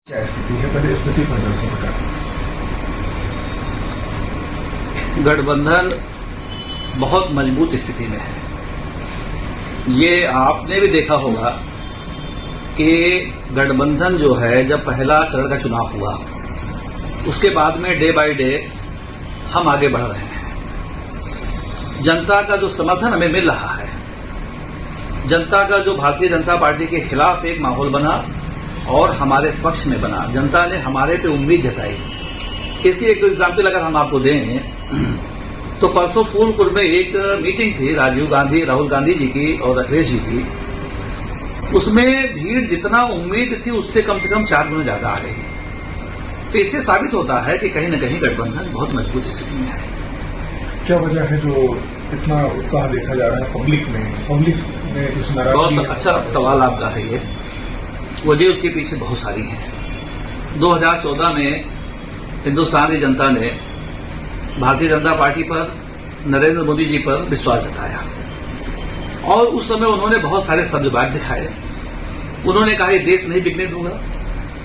क्या स्थिति है, पहले स्थिति पर जरा सा बताएं। गठबंधन बहुत मजबूत स्थिति में है। ये आपने भी देखा होगा कि गठबंधन जो है, जब पहला चरण का चुनाव हुआ उसके बाद में डे बाय डे हम आगे बढ़ रहे हैं। जनता का जो समर्थन हमें मिल रहा है, जनता का जो भारतीय जनता पार्टी के खिलाफ एक माहौल बना और हमारे पक्ष में बना, जनता ने हमारे पे उम्मीद जताई। इसकी एक एग्जाम्पल अगर हम आपको दें तो परसों फूलपुर में एक मीटिंग थी राजीव गांधी, राहुल गांधी जी की और अखिलेश जी की। उसमें भीड़ जितना उम्मीद थी उससे कम से कम 4 गुना ज्यादा आ गई। तो इससे साबित होता है कि कहीं न कहीं गठबंधन बहुत मजबूत स्थिति में है। क्या वजह है जो इतना उत्साह देखा जा रहा है पब्लिक में कुछ नाराजगी? बहुत अच्छा सवाल आपका है ये। वजह उसके पीछे बहुत सारी हैं। 2014 में हिंदुस्तान की जनता ने भारतीय जनता पार्टी पर, नरेंद्र मोदी जी पर विश्वास जताया और उस समय उन्होंने बहुत सारे शब्दबाग दिखाए। उन्होंने कहा ये देश नहीं बिकने दूंगा।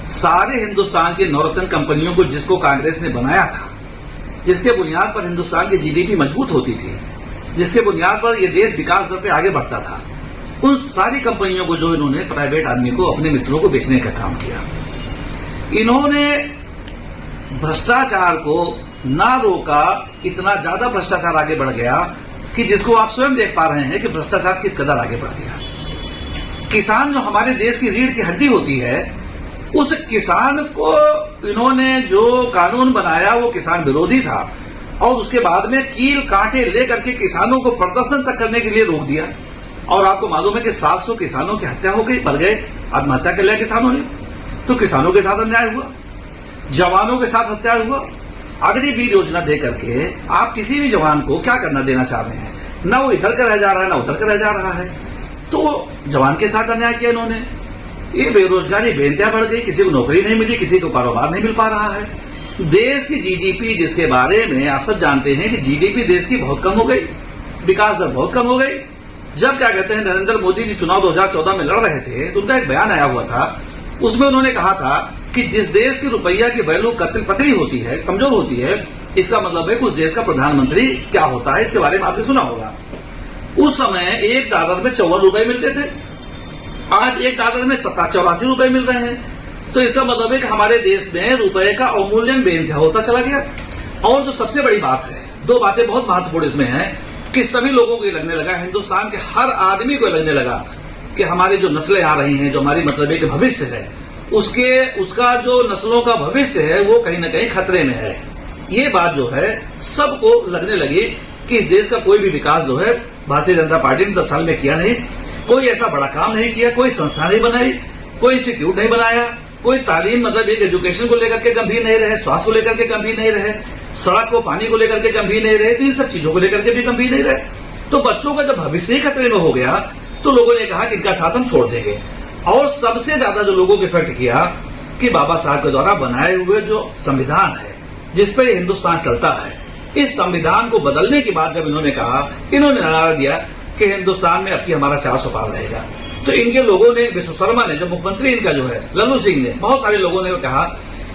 सारे हिंदुस्तान की नवरत्न कंपनियों को जिसको कांग्रेस ने बनाया था, जिसके बुनियाद पर हिंदुस्तान की जीडीपी मजबूत होती थी, जिसके बुनियाद पर यह देश विकास दर पे आगे बढ़ता था, उन सारी कंपनियों को जो इन्होंने प्राइवेट आदमी को, अपने मित्रों को बेचने का काम किया। इन्होंने भ्रष्टाचार को ना रोका, इतना ज्यादा भ्रष्टाचार आगे बढ़ गया कि जिसको आप स्वयं देख पा रहे हैं कि भ्रष्टाचार किस कदर आगे बढ़ गया। किसान जो हमारे देश की रीढ़ की हड्डी होती है, उस किसान को इन्होंने जो कानून बनाया वो किसान विरोधी था और उसके बाद में कील कांटे लेकर के किसानों को प्रदर्शन तक करने के लिए रोक दिया। और आपको मालूम है कि 700 किसानों की हत्या हो गई, मर गए, आत्महत्या कर लिया किसानों ने। तो किसानों के साथ अन्याय हुआ, जवानों के साथ हत्या हुआ। अग्निवीर योजना दे करके आप किसी भी जवान को क्या करना देना चाह रहे हैं? ना वो इधर का रह जा रहा है, ना उधर का रह जा रहा है। तो जवान के साथ अन्याय किया इन्होंने। ये बेरोजगारी बेइंतहा बढ़ गई, किसी को नौकरी नहीं मिली, किसी को कारोबार नहीं मिल पा रहा है। देश की जीडीपी, जिसके बारे में आप सब जानते हैं कि जीडीपी देश की बहुत कम हो गई, विकास दर बहुत कम हो गई। जब क्या कहते हैं नरेंद्र मोदी जी चुनाव 2014 में लड़ रहे थे तो उनका एक बयान आया हुआ था। उसमें उन्होंने कहा था कि जिस देश की रुपया की वैल्यू पतली होती है, कमजोर होती है, इसका मतलब है कि उस देश का प्रधानमंत्री क्या होता है। इसके बारे में आपने सुना होगा। उस समय $1 में 54 रुपए मिलते थे, आज $1 में 84 रुपए मिल रहे हैं। तो इसका मतलब है कि हमारे देश में रुपए का अवमूल्यन बेइंतहा होता चला गया। और जो सबसे बड़ी बात है, 2 बातें बहुत महत्वपूर्ण इसमें है कि सभी लोगों को लगने लगा, हिंदुस्तान के हर आदमी को लगने लगा कि हमारी जो नस्लें आ रही हैं, जो हमारी मतलब एक भविष्य है, उसका जो नस्लों का भविष्य है वो कहीं ना कहीं खतरे में है। ये बात जो है सबको लगने लगी कि इस देश का कोई भी विकास जो है भारतीय जनता पार्टी ने 10 साल में किया नहीं। कोई ऐसा बड़ा काम नहीं किया, कोई संस्था नहीं बनाई, कोई इंस्टीट्यूट नहीं बनाया, कोई तालीम मतलब एक एजुकेशन को लेकर के गंभीर नहीं रहे, स्वास्थ्य को लेकर के गंभीर नहीं रहे, सड़क को, पानी को लेकर के गंभीर नहीं रहे, तो इन सब चीजों को लेकर के भी गंभीर नहीं रहे। तो बच्चों का जब भविष्य ही खतरे में हो गया तो लोगों ने कहा कि इनका साथ हम छोड़ देंगे। और सबसे ज्यादा जो लोगों को इफेक्ट किया कि बाबा साहब के द्वारा बनाए हुए जो संविधान है, जिसपे हिंदुस्तान चलता है, इस संविधान को बदलने की बात जब इन्होंने कहा, इन्होंने नारा दिया कि हिंदुस्तान में अब की हमारा 400 पार रहेगा। तो इनके लोगों ने, विश्वशर्मा ने, जब मुख्यमंत्री इनका जो है लल्लू सिंह ने, बहुत सारे लोगों ने कहा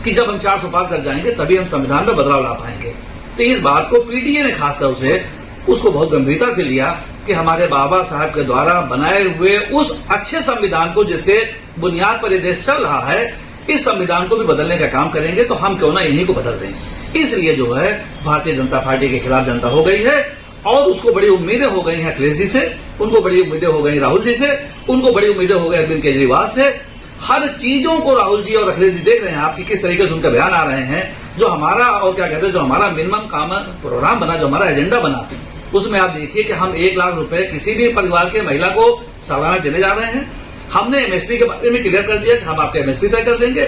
कि जब हम 400 पार कर जाएंगे तभी हम संविधान में बदलाव ला पाएंगे। तो इस बात को पीडीए ने खासतौर से उसको बहुत गंभीरता से लिया कि हमारे बाबा साहब के द्वारा बनाए हुए उस अच्छे संविधान को, जिसके बुनियाद पर यह देश चल रहा है, इस संविधान को भी बदलने का काम करेंगे तो हम क्यों ना इन्हीं को बदल दें। इसलिए जो है भारतीय जनता पार्टी के खिलाफ जनता हो गई है और उसको बड़ी उम्मीदें हो गई हैं अखिलेश जी से, उनको बड़ी उम्मीदें हो गई राहुल जी से, उनको बड़ी उम्मीदें हो गई अरविंद केजरीवाल से। हर चीजों को राहुल जी और अखिलेश जी देख रहे हैं आपकी किस तरीके से उनका बयान आ रहे हैं। जो हमारा और क्या कहते हैं, जो हमारा मिनिमम कॉमन प्रोग्राम बना, जो हमारा एजेंडा बना, उसमें आप देखिए कि हम 1 लाख रुपए किसी भी परिवार के महिला को सालाना देने जा रहे हैं। हमने एमएसपी के बारे में क्लियर कर दिया कि हम आपका एमएसपी तय कर देंगे,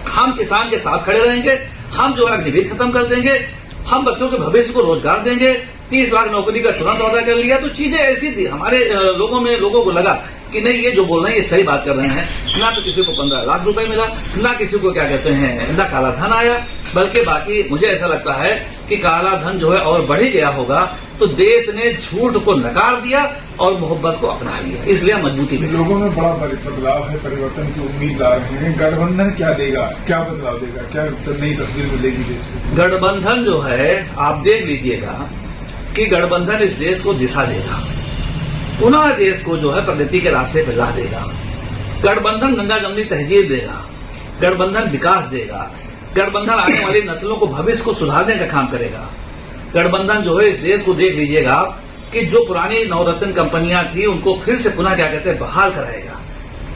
हम किसान के साथ खड़े रहेंगे, हम जो है अग्निवीर खत्म कर देंगे, हम बच्चों के भविष्य को रोजगार देंगे, 30 लाख नौकरी का तुरंत वादा कर लिया। तो चीजें ऐसी थी हमारे लोगों को लगा कि नहीं, ये जो बोल रहे हैं ये सही बात कर रहे हैं। ना तो किसी को 15 लाख रुपए मिला, ना किसी को क्या कहते हैं, ना काला धन आया, बल्कि बाकी मुझे ऐसा लगता है कि काला धन जो है और बढ़ ही गया होगा। तो तो देश ने झूठ को नकार दिया और मोहब्बत को अपना लिया, इसलिए मजबूती में लोगों में बड़ा बदलाव है, परिवर्तन के उम्मीदवार हैं। गठबंधन क्या देगा, क्या बदलाव देगा, क्या नई तस्वीर मिलेगी देश की? गठबंधन जो है आप देख लीजिएगा कि गठबंधन इस देश को दिशा देगा, पुनः देश को जो है प्रगति के रास्ते पर ला देगा। गठबंधन गंगा जमनी तहजीब देगा, गठबंधन विकास देगा, गठबंधन आने वाली नस्लों को भविष्य को सुधारने का काम करेगा। गठबंधन जो है इस देश को देख लीजिएगा कि जो पुरानी नवरत्न कंपनियां थी उनको फिर से पुनः क्या कहते हैं बहाल कराएगा।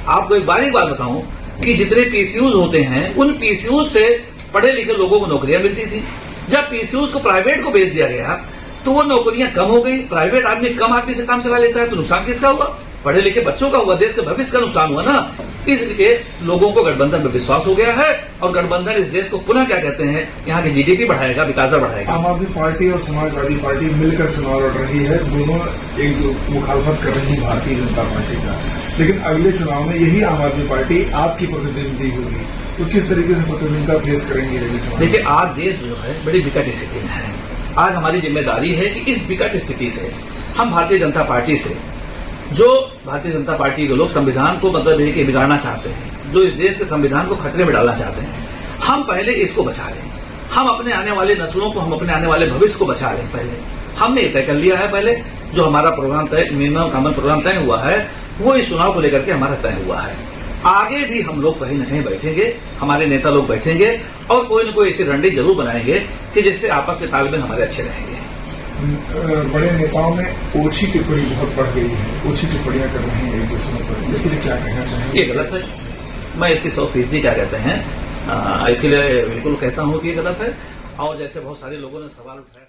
आपको एक बारीक बात बताऊं कि जितने पीसीयूज होते हैं उन पीसीयूज से पढ़े लिखे लोगों को नौकरियां मिलती थी। जब पीसीयूज को प्राइवेट को बेच दिया गया तो वो नौकरियां कम हो गई। प्राइवेट आदमी कम आदमी से काम चला लेता है तो नुकसान किसका हुआ? पढ़े लिखे बच्चों का हुआ, देश के भविष्य का नुकसान हुआ ना। इसलिए लोगों को गठबंधन पर विश्वास हो गया है और गठबंधन इस देश को पुनः क्या कहते हैं यहाँ की जीडीपी बढ़ाएगा, विकास बढ़ाएगा। आम आदमी पार्टी और समाजवादी पार्टी मिलकर चुनाव लड़ रही है, दोनों एक मुखालफत कर रही है भारतीय जनता पार्टी का, लेकिन अगले चुनाव में यही आम आदमी पार्टी आपकी प्रतिद्वंदी होगी, तो किस तरीके से प्रतिद्वंदिता फेस करेंगे? देखिए आज देश जो है बड़ी विकट स्थिति में है। आज हमारी जिम्मेदारी है कि इस विकट स्थिति से हम भारतीय जनता पार्टी से, जो भारतीय जनता पार्टी के लोग संविधान को मतलब है कि बिगाड़ना चाहते हैं, जो इस देश के संविधान को खतरे में डालना चाहते हैं, हम पहले इसको बचा लें। हम अपने आने वाले नस्लों को, हम अपने आने वाले भविष्य को बचा लें। पहले हमने ये तय कर लिया है, पहले जो हमारा प्रोग्राम तय, मिनिमम कॉमन प्रोग्राम तय हुआ है वो इस चुनाव को लेकर के हमारा तय हुआ है। आगे भी हम लोग कहीं न कहीं बैठेंगे, हमारे नेता लोग बैठेंगे और कोई न कोई ऐसी रणनीति जरूर बनाएंगे कि जिससे आपस के तालमेल हमारे अच्छे रहेंगे। बड़े नेताओं में ओछी टिप्पणी बहुत बढ़ गई है, ओछी टिप्पणियां कर रहे हैं एक दूसरे पर, इसके लिए क्या कहना चाहेंगे? ये गलत है। मैं इसकी 100% क्या कहते हैं इसीलिए बिल्कुल कहता हूं कि ये गलत है। और जैसे बहुत सारे लोगों ने सवाल उठाया